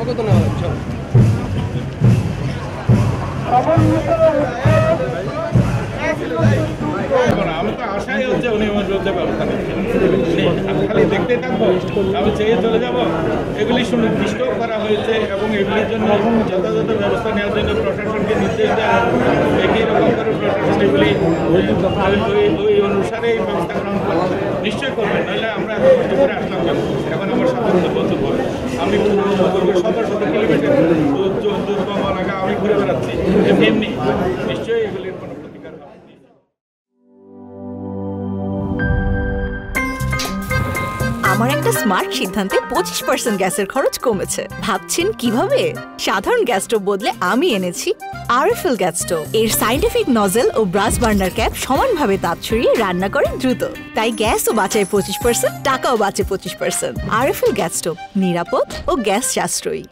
আমাকে তো নেওয়া হচ্ছে আমি তো আশাই হচ্ছে উনি আমার বিরুদ্ধে ব্যবস্থা নেবেন। খালি দেখতে থাকবো, আমি চেয়ে চলে যাব। এগুলি সুনির্দিষ্ট করা হয়েছে এবং এগুলির জন্য যথাযথ ব্যবস্থা নেওয়ার জন্য প্রশাসনকে নির্দেশ দেওয়া একই রকম করে প্রশাসন এগুলি ওই অনুসারে এই ব্যবস্থা গ্রহণ করবে, নিশ্চয়ই করবেন। নাহলে আমরা এত কষ্ট করে আসলাম কেন? এখন আমার সাধারণত বলতে পারবো আমি শত শত কিলোমিটার দুর্গম এলাকা আমি ঘুরে বেড়াচ্ছি, এমনি নিশ্চয়ই এগুলির কোনো প্রতিকার হবে। আমার একটা স্মার্ট সিদ্ধান্তে 25% গ্যাসের খরচ কমেছে। ভাবছেন কিভাবে? সাধারণ গ্যাস স্টোভ বদলে আমি এনেছি আরএফএল গ্যাস স্টোভ। এর সাইন্টিফিক নজল ও ব্রাস বার্নার ক্যাপ সমানভাবে তাপ ছড়িয়ে রান্না করে দ্রুত। তাই গ্যাসও বাঁচায় 25%, টাকাও বাঁচে 25%। আরএফএল গ্যাস স্টোভ নিরাপদ ও গ্যাস সাশ্রয়ী।